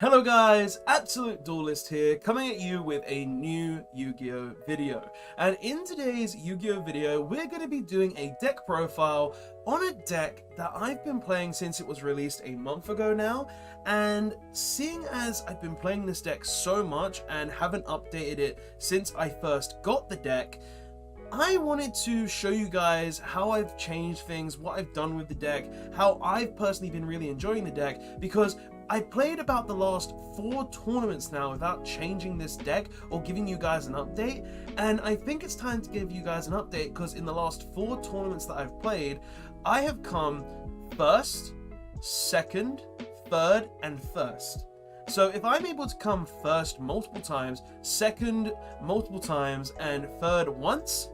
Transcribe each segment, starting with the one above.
Hello guys, Absolute Duelist here, coming at you with a new Yu-Gi-Oh video. And in today's Yu-Gi-Oh video, we're going to be doing a deck profile on a deck that I've been playing since it was released a month ago now. And seeing as I've been playing this deck so much and haven't updated it since I first got the deck, I wanted to show you guys how I've changed things, what I've done with the deck, how I've personally been really enjoying the deck, because I played about the last 4 tournaments now without changing this deck or giving you guys an update, and I think it's time to give you guys an update because in the last 4 tournaments that I've played, I have come first, second, third, and first. So if I'm able to come first multiple times, second multiple times, and third once,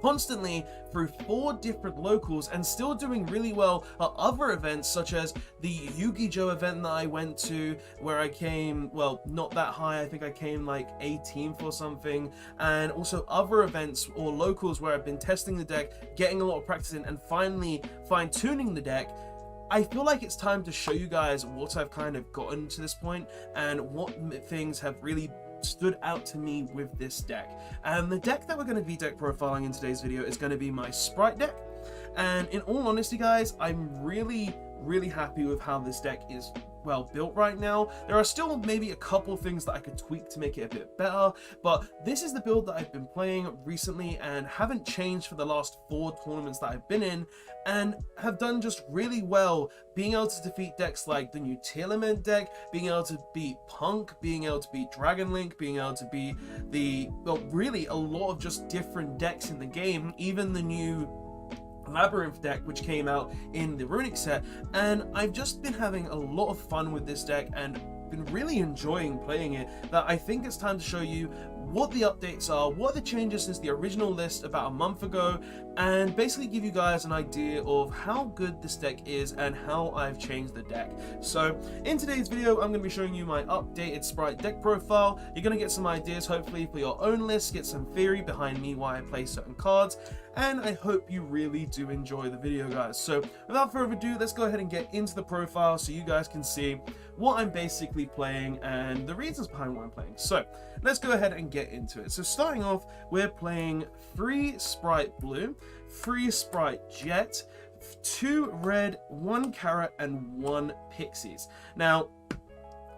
constantly through 4 different locals and still doing really well at other events such as the yugioh event that I went to where I came, well, not that high, I think I came like 18th or something, and also other events or locals where I've been testing the deck, getting a lot of practice in, and finally fine-tuning the deck. I feel like it's time to show you guys what I've kind of gotten to this point and what things have really stood out to me with this deck. And the deck that we're going to be deck profiling in today's video is going to be my Spright deck. And in all honesty guys, I'm really happy with how this deck is well built right now. There are still maybe a couple things that I could tweak to make it a bit better, but this is the build that I've been playing recently and haven't changed for the last 4 tournaments that I've been in, and have done just really well being able to defeat decks like the new Element deck, being able to beat p.u.n.k, being able to beat Dragon Link, being able to beat the, well, really a lot of just different decks in the game, even the new Labyrinth deck which came out in the Runic set. And I've just been having a lot of fun with this deck and been really enjoying playing it, that I think it's time to show you what the updates are, what are the changes since the original list about a month ago, and basically give you guys an idea of how good this deck is and how I've changed the deck. So in today's video, I'm going to be showing you my updated Spright deck profile. You're going to get some ideas hopefully for your own list, get some theory behind me why I play certain cards, and I hope you really do enjoy the video guys. So without further ado, let's go ahead and get into the profile so you guys can see what I'm basically playing and the reasons behind what I'm playing. So let's go ahead and get into it. So starting off, we're playing 3 Spright blue, 3 Spright jet, 2 red, 1 carrot, and 1 pixies. Now,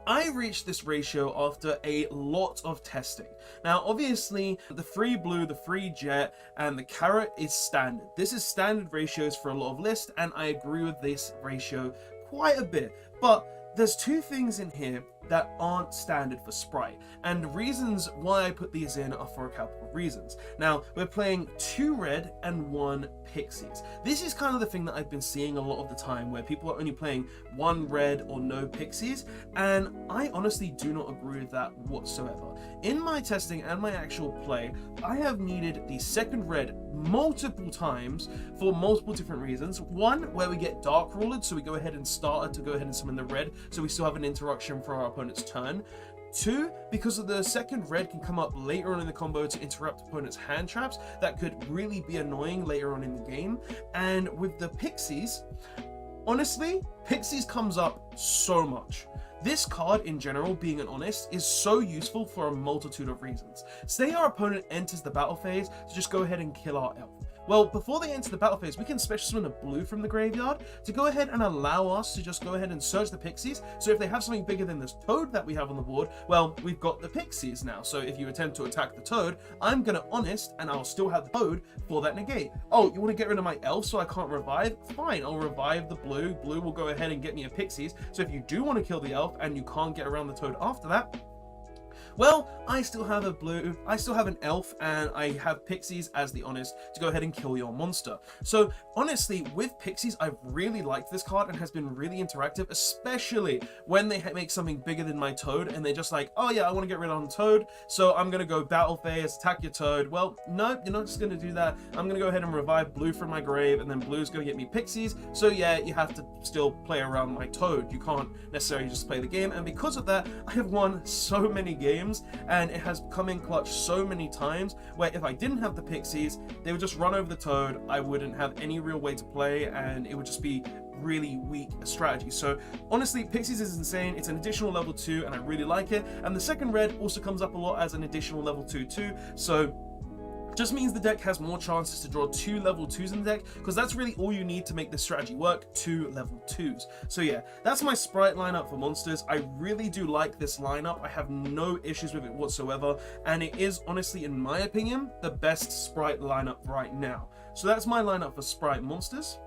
I reached this ratio after a lot of testing. Now, obviously, the 3 blue, the 3 jet, and the carrot is standard. This is standard ratios for a lot of lists, and I agree with this ratio quite a bit. But there's 2 things in here that aren't standard for Spright, and the reasons why I put these in are for a couple of reasons. Now, we're playing 2 red and 1 pixies. This is kind of the thing that I've been seeing a lot of the time, where people are only playing 1 red or no pixies, and I honestly do not agree with that whatsoever. In my testing and my actual play, I have needed the 2nd red multiple times for multiple different reasons. One, where we get dark ruled, so we go ahead and start to go ahead and summon the red, so we still have an interruption for our opponent's turn. 2, because of the 2nd red can come up later on in the combo to interrupt opponent's hand traps that could really be annoying later on in the game. And with the pixies, honestly, pixies comes up so much. This card in general, being honest, is so useful for a multitude of reasons. Say our opponent enters the battle phase to just go ahead and kill our elf. Well, before they enter the battle phase, we can special summon a blue from the graveyard to go ahead and allow us to just go ahead and search the pixies. So if they have something bigger than this toad that we have on the board, well, we've got the pixies now. So if you attempt to attack the toad, I'm going to honest and I'll still have the toad for that negate. Oh, you want to get rid of my elf so I can't revive? Fine, I'll revive the blue. Blue will go ahead and get me a pixies. So if you do want to kill the elf and you can't get around the toad after that, well, I still have a blue, I still have an elf, and I have pixies as the honest to go ahead and kill your monster. So honestly, with pixies, I've really liked this card and has been really interactive, especially when they make something bigger than my toad and they're just like, oh yeah, I want to get rid of the toad, so I'm going to go battle phase, attack your toad. Well, no, you're not just going to do that. I'm going to go ahead and revive blue from my grave, and then blue's going to get me pixies. So yeah, you have to still play around my toad. You can't necessarily just play the game, and because of that, I have won so many games, and it has come in clutch so many times where if I didn't have the pixies, they would just run over the toad. I wouldn't have any real way to play, and it would just be really weak strategy. So honestly, Pixies is insane. It's an additional level 2 and I really like it. And the second red also comes up a lot as an additional level 2 too. So just means the deck has more chances to draw 2 level 2s in the deck, because that's really all you need to make this strategy work, 2 level 2s. So yeah, that's my Spright lineup for monsters. I really do like this lineup. I have no issues with it whatsoever, and it is honestly, in my opinion, the best Spright lineup right now. So that's my lineup for Spright monsters.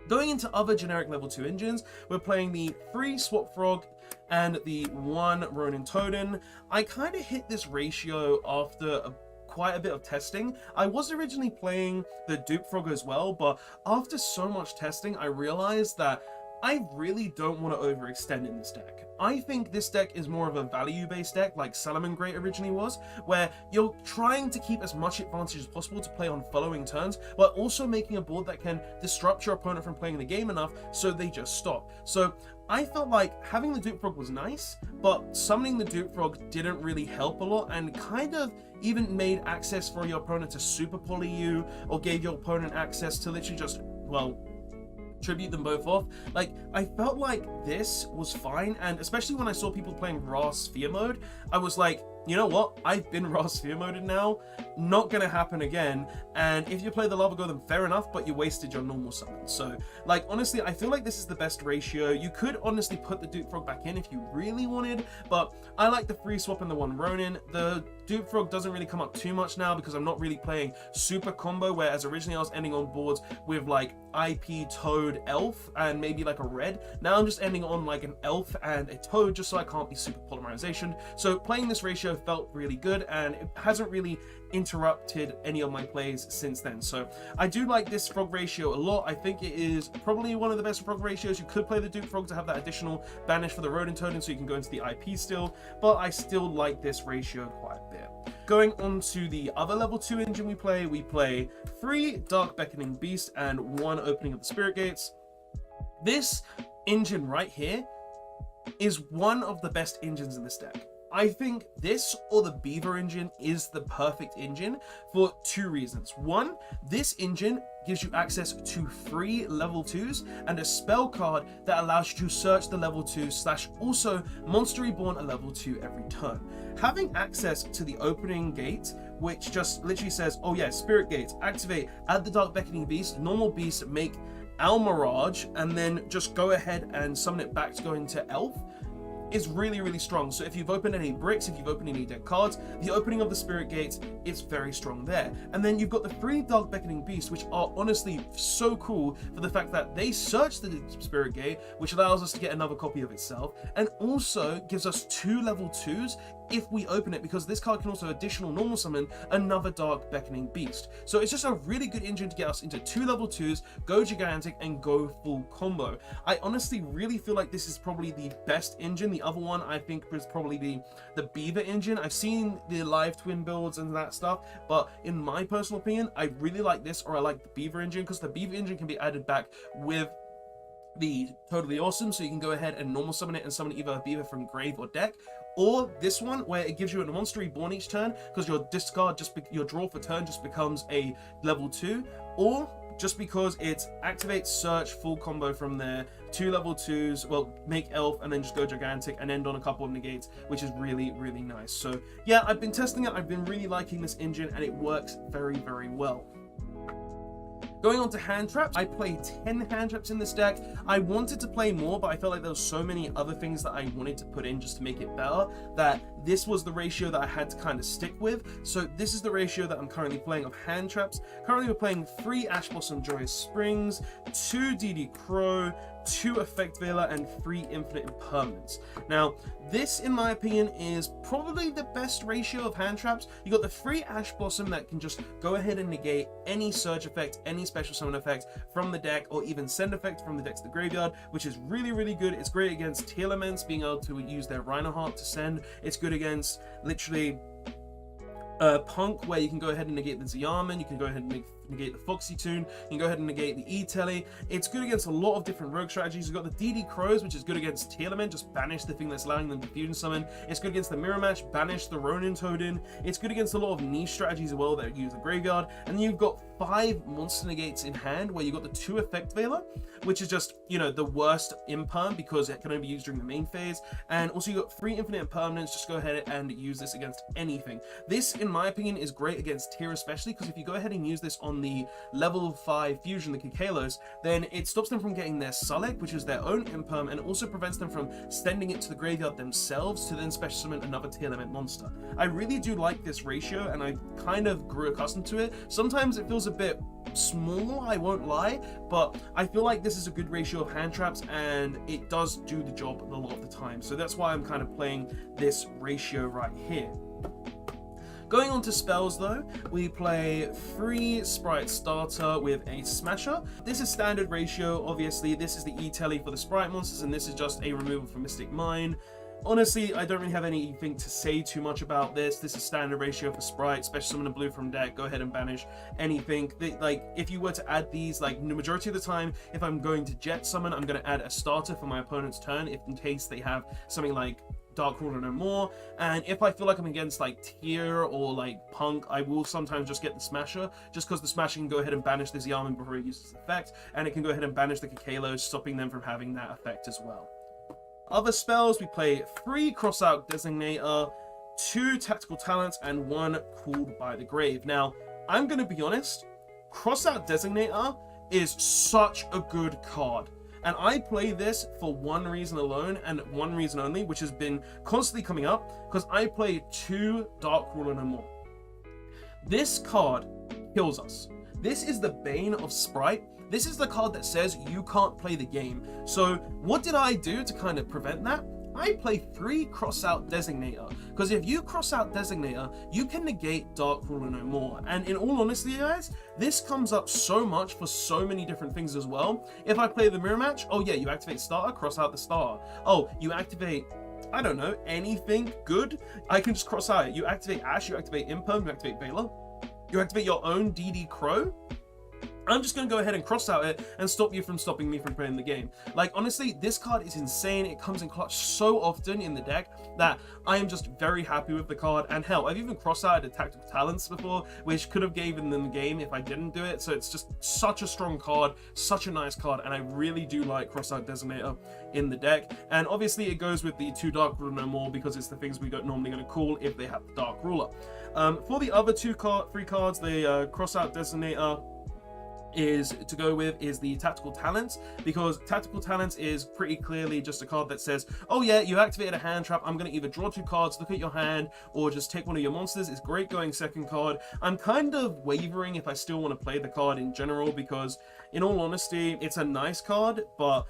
Going into other generic level 2 engines, we're playing the 3 Swap Frog and the 1 Ronin Toadin. I kind of hit this ratio after quite a bit of testing. I was originally playing the Dupe Frog as well, but after so much testing, I realized that I really don't want to overextend in this deck. I think this deck is more of a value-based deck, like Salomon Great originally was, where you're trying to keep as much advantage as possible to play on following turns, while also making a board that can disrupt your opponent from playing the game enough so they just stop. So I felt like having the Dupe Frog was nice, but summoning the Dupe Frog didn't really help a lot, and kind of even made access for your opponent to super poly you, or gave your opponent access to literally just, well, tribute them both off. Like, I felt like this was fine, and especially when I saw people playing raw sphere mode, I was like, you know what, I've been raw sphere moded now, not gonna happen again. And if you play the Lava Go, then fair enough, but you wasted your normal summon. So like, honestly, I feel like this is the best ratio. You could honestly put the Dupe Frog back in if you really wanted, but I like the free swap and the 1 Ronin. The Dupe Frog doesn't really come up too much now because I'm not really playing super combo, whereas originally I was ending on boards with like IP Toad Elf and maybe like a red. Now I'm just ending on like an Elf and a Toad just so I can't be super polymerization. So playing this ratio felt really good, and it hasn't really interrupted any of my plays since then. So I do like this frog ratio a lot. I think it is probably one of the best frog ratios. You could play the Dupe Frog to have that additional banish for the Rodent Totem so you can go into the IP still, but I still like this ratio quite a bit. Going on to the other level 2 engine we play 3 Dark Beckoning Beast and 1 Opening of the Spirit Gates. This engine right here is one of the best engines in this deck. I think this or the Beaver engine is the perfect engine for 2 reasons. 1, this engine gives you access to 3 level 2s and a spell card that allows you to search the level 2 / also Monster Reborn a level 2 every turn. Having access to the Opening Gate, which just literally says, oh yeah, Spirit Gates, activate, add the Dark Beckoning Beast, normal beast, make Almirage, and then just go ahead and summon it back to go into Elf, is really, really strong. So if you've opened any bricks, if you've opened any deck cards, the opening of the Spirit Gates is very strong there. And then you've got the 3 Dark Beckoning Beasts, which are honestly so cool for the fact that they search the Spirit Gate, which allows us to get another copy of itself, and also gives us 2 level 2s if we open it, because this card can also additional normal summon another Dark Beckoning Beast. So it's just a really good engine to get us into 2 level 2s, go gigantic, and go full combo. I honestly really feel like this is probably the best engine. The other one I think was probably the Beaver engine. I've seen the live twin builds and that stuff, but in my personal opinion, I really like this, or I like the Beaver engine, because the Beaver engine can be added back with the Totally Awesome, so you can go ahead and normal summon it and summon either a Beaver from grave or deck, or this one where it gives you a Monster Reborn each turn because your discard your draw for turn just becomes a level 2, or just because it activates search full combo from there, 2 level 2s, well, make Elf and then just go gigantic and end on a couple of negates, which is really, really nice. So yeah, I've been testing it, I've been really liking this engine, and it works very, very well. Going on to hand traps, I play 10 hand traps in this deck. I wanted to play more, but I felt like there were so many other things that I wanted to put in just to make it better, that this was the ratio that I had to kind of stick with. So this is the ratio that I'm currently playing of hand traps. Currently we're playing 3 Ash Blossom Joyous Springs, 2 DD Crow, 2 Effect Veiler, and 3 Infinite Impermanence. Now, this, in my opinion, is probably the best ratio of hand traps. You got the 3 Ash Blossom that can just go ahead and negate any surge effect, any special summon effect from the deck, or even send effect from the deck to the graveyard, which is really, really good. It's great against Telements, being able to use their Rhino Heart to send. It's good against literally p.u.n.k, where you can go ahead and negate the Xiamen, you can go ahead and negate the Foxy Tune, you can go ahead and negate the E-Telly. It's good against a lot of different rogue strategies. You've got the DD Crows, which is good against Tier Element, just banish the thing that's allowing them to fusion summon. It's good against the Mirror Match, banish the Ronin Toadin. It's good against a lot of niche strategies as well that use the Graveyard. And then you've got 5 monster negates in hand, where you've got the 2 Effect Veiler, which is just, you know, the worst imperm because it can only be used during the main phase. And also you've got 3 infinite impermanents. Just go ahead and use this against anything. This, in my opinion, is great against Tier especially, because if you go ahead and use this on the level 5 fusion, the Kikalos, then it stops them from getting their Sulek, which is their own imperm, and also prevents them from sending it to the graveyard themselves to then special summon another Tier element monster. I really do like this ratio, and I kind of grew accustomed to it. Sometimes it feels a bit small, I won't lie, but I feel like this is a good ratio of hand traps, and it does do the job a lot of the time. So that's why I'm kind of playing this ratio right here. Going on to spells though, we play 3 Spright starter with a Smasher. This is standard ratio, obviously. This is the E-Telly for the Spright monsters, and this is just a removal for Mystic Mine. Honestly, I don't really have anything to say too much about this. This is standard ratio for Spright, special summon a blue from deck, go ahead and banish anything. Like, if you were to add these, like, the majority of the time, if I'm going to jet summon, I'm going to add a starter for my opponent's turn, if in case they have something like Dark Ruler no more. And if I feel like I'm against like Tier or like p.u.n.k, I will sometimes just get the Smasher, just because the Smasher can go ahead and banish this Xiamen before it uses its effect, and it can go ahead and banish the Kikalos, stopping them from having that effect as well. Other spells, we play 3 Crossout Designator, 2 Tactical Talents, and 1 Called by the Grave. Now, I'm going to be honest, Crossout Designator is such a good card. And I play this for one reason alone, and one reason only, which has been constantly coming up, because I play 2 Dark Ruler no more. This card kills us. This is the bane of Spright. This is the card that says you can't play the game. So what did I do to kind of prevent that? I play 3 Crossout Designator, because if you cross out Designator, you can negate Dark Ruler no more. And in all honesty, guys, this comes up so much for so many different things as well. If I play the Mirror Match, oh yeah, you activate Starter, cross out the Star. Oh, you activate, I don't know, anything good, I can just cross out it. You activate Ash, you activate Imperm, you activate Veiler, you activate your own DD Crow. I'm just going to go ahead and cross out it and stop you from stopping me from playing the game. Like, honestly, this card is insane. It comes in clutch so often in the deck that I am just very happy with the card. And hell, I've even crossed out the Tactical Talents before, which could have given them the game if I didn't do it. So it's just such a strong card, such a nice card, and I really do like Crossout Designator in the deck. And obviously it goes with the 2 Dark Ruler no more, because it's the things we normally going to call if they have the Dark Ruler. For the other 3 cards, the Crossout Designator is to go with is the Tactical Talents, because Tactical Talents is pretty clearly just a card that says, oh yeah, you activated a hand trap, I'm going to either draw 2 cards, look at your hand, or just take one of your monsters. It's great going second card. I'm kind of wavering if I still want to play the card in general, because in all honesty, it's a nice card, but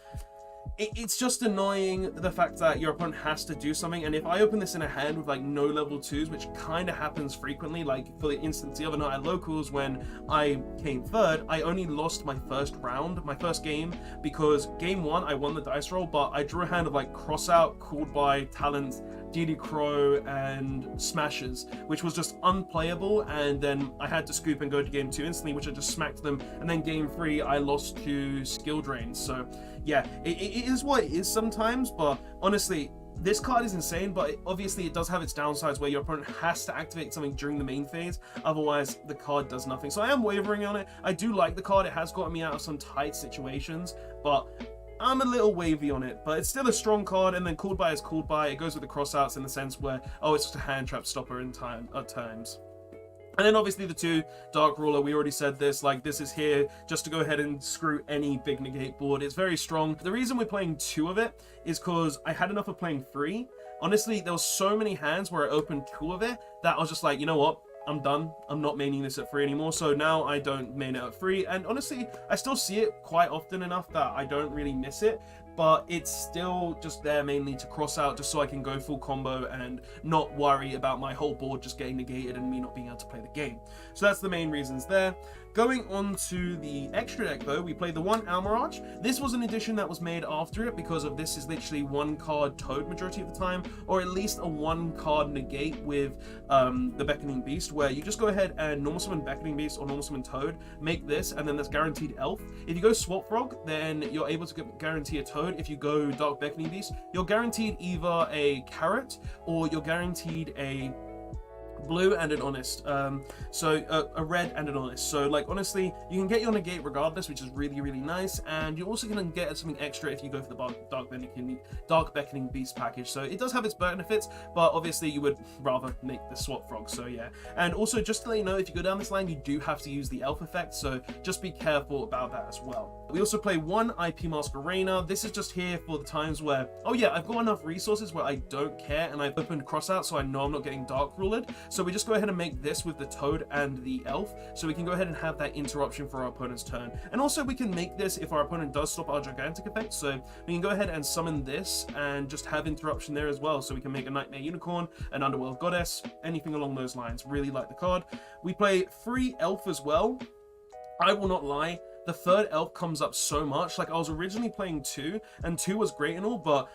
it's just annoying the fact that your opponent has to do something. And if I open this in a hand with like no level 2s, which kind of happens frequently, like for the instance the other night at locals when I came third, I only lost my first round, my first game, because game 1 I won the dice roll, but I drew a hand of like Crossout, Called by, Talents, DD Crow, and Smashers, which was just unplayable. And then I had to scoop and go to game 2 instantly, which I just smacked them. And then game 3 I lost to Skill Drains. So yeah, it is what it is sometimes, but honestly, this card is insane, but obviously it does have its downsides where your opponent has to activate something during the main phase, otherwise the card does nothing. So I am wavering on it. I do like the card. It has gotten me out of some tight situations, but I'm a little wavy on it. But it's still a strong card. And then Called by is Called by. It goes with the crossouts in the sense where, oh, it's just a hand trap stopper at times. And then obviously the 2 Dark Ruler, we already said this, like this is here just to go ahead and screw any big negate board. It's very strong. The reason we're playing 2 of it is because I had enough of playing 3. Honestly, there was so many hands where I opened 2 of it that I was just like, you know what? I'm done. I'm not maining this at 3 anymore. So now I don't main it at 3. And honestly, I still see it quite often enough that I don't really miss it. But it's still just there mainly to cross out, just so I can go full combo and not worry about my whole board just getting negated and me not being able to play the game. So that's the main reasons there. Going on to the extra deck though, we play the one Almirage. This was an edition that was made after it because of this is literally one card Toad majority of the time, or at least a one card negate with the Beckoning Beast, where you just go ahead and normal summon Beckoning Beast or normal summon Toad, make this, and then there's guaranteed Elf. If you go Swap Frog, then you're able to guarantee a Toad. If you go Dark Beckoning Beast, you're guaranteed either a Carrot or you're guaranteed a blue and an honest, a red and an honest. So like honestly, you can get your negate regardless, which is really nice, and you're also going to get something extra if you go for the Dark Beckoning Beast package. So it does have its benefits, but obviously you would rather make the Swap Frog. So yeah, and also just to let you know, if you go down this line, you do have to use the Elf effect, so just be careful about that as well. We also play one IP Mask Arena. This is just here for the times where, oh yeah, I've got enough resources where I don't care, and I've opened Crossout so I know I'm not getting Dark Ruled. So we just go ahead and make this with the Toad and the Elf, so we can go ahead and have that interruption for our opponent's turn. And also we can make this if our opponent does stop our gigantic effect, so we can go ahead and summon this and just have interruption there as well, so we can make a Nightmare Unicorn, an Underworld Goddess, anything along those lines. Really like the card. We play free Elf as well. I will not lie, the third Elf comes up so much. Like I was originally playing 2, and 2 was great and all, but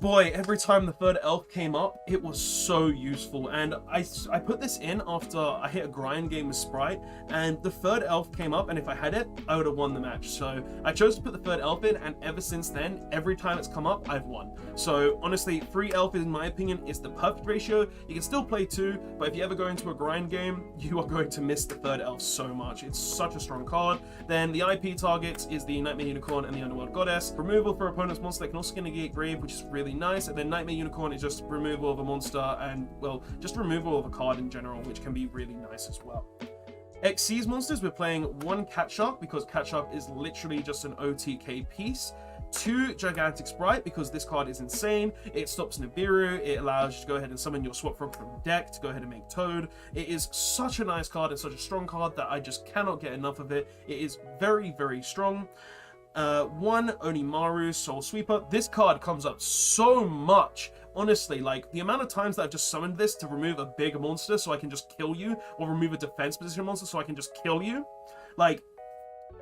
boy, every time the third Elf came up, it was so useful. And I put this in after I hit a grind game with Spright, and the third Elf came up, and if I had it, I would have won the match. So I chose to put the third Elf in, and ever since then, every time it's come up, I've won. So honestly, free Elf, in my opinion, is the perfect ratio. You can still play 2, but if you ever go into a grind game, you are going to miss the third Elf so much. It's such a strong card. Then the IP targets is the Nightmare Unicorn and the Underworld Goddess. Removal for opponent's monster, they can also negate Grave, which is really nice. And then Nightmare Unicorn is just removal of a monster, and well, just removal of a card in general, which can be really nice as well. Xyz monsters, we're playing one Cat Shark because Cat Shark is literally just an OTK piece. 2 Gigantic Spright because this card is insane. It stops Nibiru. It allows you to go ahead and summon your Swap Frog from the deck to go ahead and make Toad. It is such a nice card and such a strong card that I just cannot get enough of it. It is very strong. 1 Onimaru Soul Sweeper. This card comes up so much. Honestly, like the amount of times that I've just summoned this to remove a big monster so I can just kill you, or remove a defense position monster so I can just kill you. Like,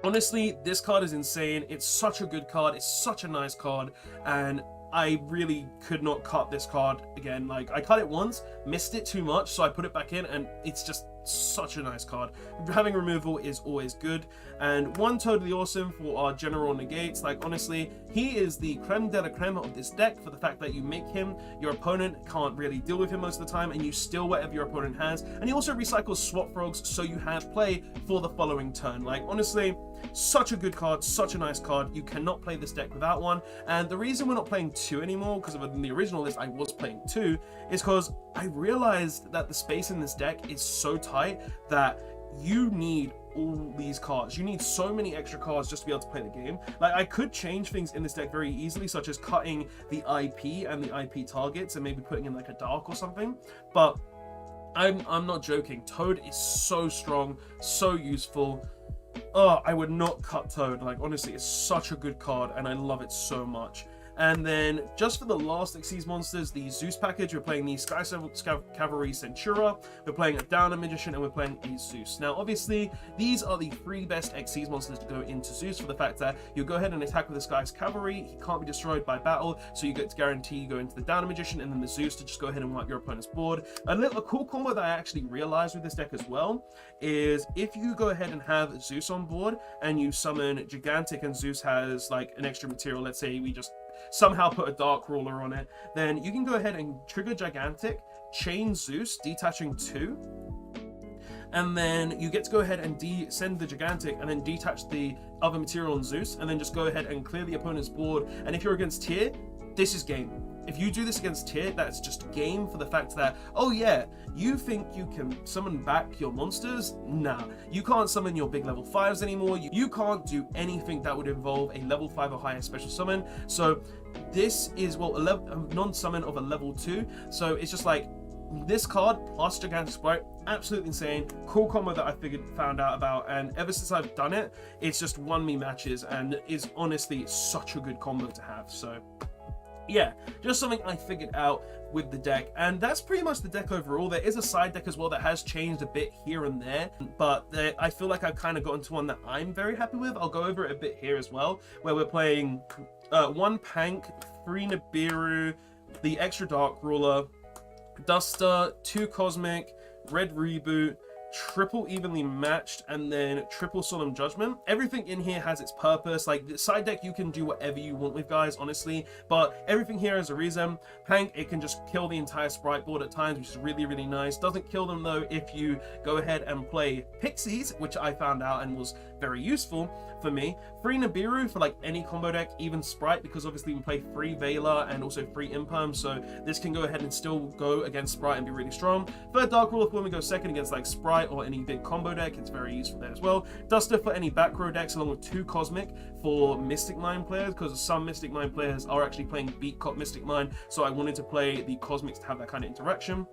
honestly, this card is insane. It's such a good card. It's such a nice card, and I really could not cut this card again. Like, I cut it once, missed it too much, so I put it back in, and it's just such a nice card. Having removal is always good. And 1 Totally Awesome for our general negates. Like honestly, he is the creme de la creme of this deck for the fact that you make him, your opponent can't really deal with him most of the time, and you steal whatever your opponent has. And he also recycles Swap Frogs, so you have play for the following turn. Like honestly, such a good card, such a nice card. You cannot play this deck without one. And the reason we're not playing 2 anymore, because in the original list I was playing 2, is because I realized that the space in this deck is so tight that you need all these cards. You need so many extra cards just to be able to play the game. Like, I could change things in this deck very easily, such as cutting the IP and the IP targets and maybe putting in like a Dark or something, but I'm not joking. Toad is so strong, so useful. Oh, I would not cut Toad. Like honestly, it's such a good card and I love it so much. And then just for the last Xyz monsters, the Zeus package, we're playing the Sky Cavalry Centura, we're playing a Downer Magician, and we're playing a Zeus. Now obviously these are the 3 best Xyz monsters to go into Zeus, for the fact that you go ahead and attack with the Sky's Cavalry, he can't be destroyed by battle, so you get to guarantee you go into the Downer Magician and then the Zeus to just go ahead and wipe your opponent's board. A cool combo that I actually realized with this deck as well is if you go ahead and have Zeus on board and you summon Gigantic and Zeus has like an extra material, let's say we just somehow put a Dark Ruler on it, then you can go ahead and trigger Gigantic, chain Zeus, detaching 2, and then you get to go ahead and send the Gigantic and then detach the other material on Zeus, and then just go ahead and clear the opponent's board. And if you're against tier, this is game. If you do this against tier, that's just game, for the fact that, oh yeah, you think you can summon back your monsters? Nah, you can't summon your big level 5s anymore. You can't do anything that would involve a level 5 or higher special summon. So this is, well, a non-summon of a level 2. So it's just like, this card plus Gigantic Sprite, absolutely insane. Cool combo that I found out about, and ever since I've done it, it's just won me matches and is honestly such a good combo to have. So yeah, just something I figured out with the deck, and that's pretty much the deck overall. There is a side deck as well that has changed a bit here and there, but I feel like I've kind of gotten to one that I'm very happy with. I'll go over it a bit here as well, where we're playing 1 p.u.n.k, 3 Nibiru, the extra Dark Ruler, Duster, 2 Cosmic, Red Reboot, triple evenly matched, and then triple solemn judgment. Everything in here has its purpose. Like the side deck, you can do whatever you want with, guys, honestly, but everything here has a reason. p.u.n.k, it can just kill the entire Spright board at times, which is really, really nice. Doesn't kill them though if you go ahead and play pixies, which I found out and was very useful for me. 3 Nibiru for like any combo deck, even Spright, because obviously we play 3 Veiler and also 3 Imperm, so this can go ahead and still go against Spright and be really strong. 3rd Dark Ruler for when we go second against like Spright or any big combo deck, it's very useful there as well. Duster for any back row decks, along with 2 Cosmic for Mystic Mine players, because some Mystic Mine players are actually playing Beat Cop Mystic Mine, so I wanted to play the Cosmics to have that kind of interaction.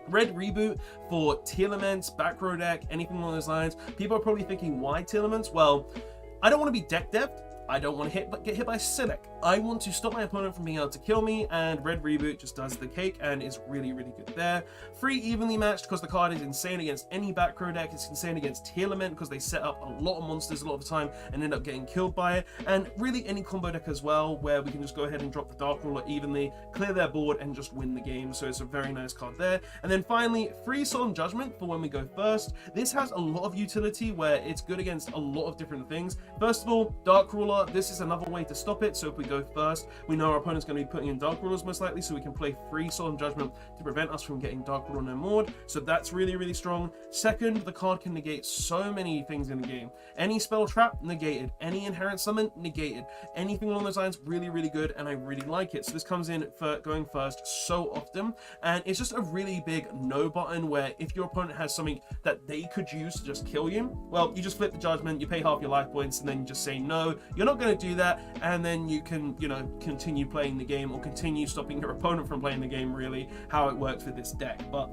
Red Reboot for Telements, back row deck, anything along those lines. People are probably thinking, why Telements? Well, I don't want to be deck devved. I don't want to get hit by Cynic. I want to stop my opponent from being able to kill me, and Red Reboot just does the cake and is really, really good there. 3 evenly matched because the card is insane against any back row deck. It's insane against Telement because they set up a lot of monsters a lot of the time and end up getting killed by it. And really any combo deck as well, where we can just go ahead and drop the Dark Ruler evenly, clear their board, and just win the game. So it's a very nice card there. And then finally, 3 Solemn Judgment for when we go first. This has a lot of utility where it's good against a lot of different things. First of all, Dark Ruler. This is another way to stop it. So if we go first, we know our opponent's going to be putting in Dark Rulers most likely, so we can play 3 Solemn Judgment to prevent us from getting Dark Ruler no more. So that's really, really strong. Second, the card can negate so many things in the game. Any spell trap, negated. Any inherent summon, negated. Anything along those lines, really, really good, and I really like it. So this comes in for going first so often, and it's just a really big no button where if your opponent has something that they could use to just kill you, well, you just flip the judgment, you pay half your life points, and then you just say no, you're not going to do that, and then you can, you know, continue playing the game or continue stopping your opponent from playing the game, really, how it works with this deck. But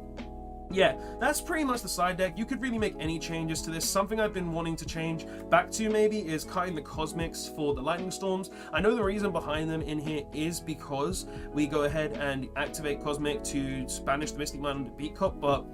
yeah, that's pretty much the side deck. You could really make any changes to this. Something I've been wanting to change back to maybe is cutting the Cosmics for the Lightning Storms. I know the reason behind them in here is because we go ahead and activate Cosmic to banish the Mystic Mine under Beat Cop, but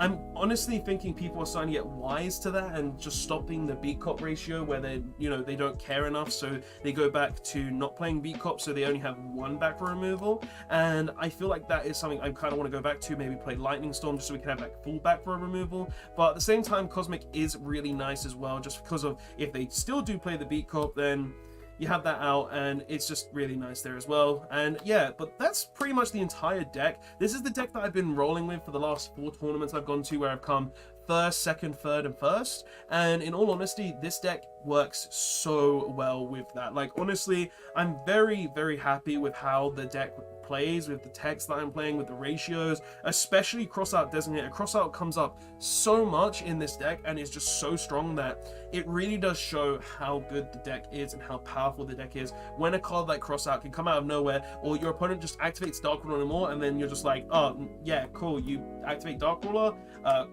I'm honestly thinking people are starting to get wise to that and just stopping the beat cop ratio where they, you know, they don't care enough, so they go back to not playing beat cop, so they only have 1 back row removal. And I feel like that is something I kind of want to go back to, maybe play Lightning Storm just so we can have like full back row removal. But at the same time, Cosmic is really nice as well, just because of if they still do play the beat cop, then you have that out, and it's just really nice there as well. And yeah, but that's pretty much the entire deck. This is the deck that I've been rolling with for the last 4 tournaments I've gone to, where I've come first, second, third, and first. And in all honesty, this deck works so well with that. Like, honestly, I'm very, very happy with how the deck plays, with the text that I'm playing, with the ratios, especially Crossout Designator. Crossout comes up so much in this deck and is just so strong that it really does show how good the deck is and how powerful the deck is when a card like Crossout can come out of nowhere, or your opponent just activates Dark Ruler no more, and then you're just like, oh yeah, cool, you activate Dark Ruler,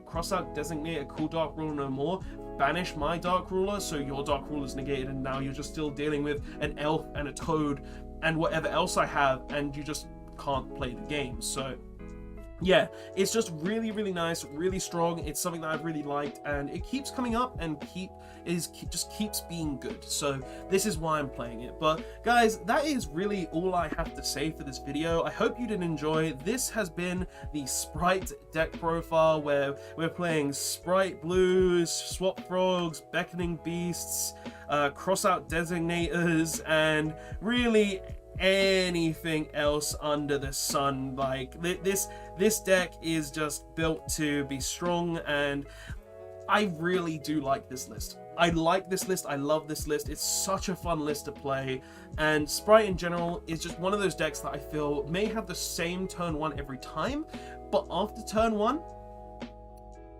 Crossout Designate a cool Dark Ruler no more, banish my Dark Ruler, so your Dark Ruler is negated, and now you're just still dealing with an Elf and a Toad and whatever else I have, and you just can't play the game. So yeah, it's just really, really nice, really strong. It's something that I've really liked, and it keeps coming up and just keeps being good. So this is why I'm playing it. But guys, that is really all I have to say for this video. I hope you did enjoy. This has been the Spright deck profile, where we're playing Spright Blues, Swap Frogs, Beckoning Beasts, Crossout Designators, and really anything else under the sun. Like this deck is just built to be strong, and I really do like this list. I like this list. I love this list. It's such a fun list to play, and Spright in general is just one of those decks that I feel may have the same turn 1 every time, but after turn 1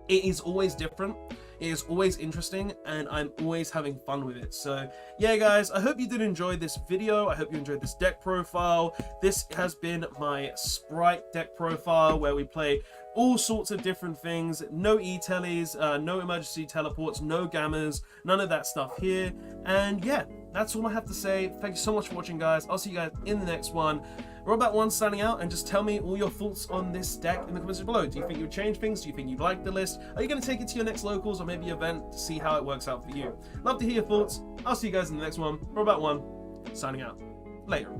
it is always different. It is always interesting, and I'm always having fun with it. So yeah, guys, I hope you did enjoy this video. I hope you enjoyed this deck profile. This has been my Spright deck profile, where we play all sorts of different things. No E-Tellies, no emergency teleports, no gammas, none of that stuff here. And yeah, that's all I have to say. Thank you so much for watching, guys. I'll see you guys in the next one. Robot1 signing out, and just tell me all your thoughts on this deck in the comments below. Do you think you would change things? Do you think you'd like the list? Are you going to take it to your next locals or maybe event to see how it works out for you? Love to hear your thoughts. I'll see you guys in the next one. Robot1 signing out. Later.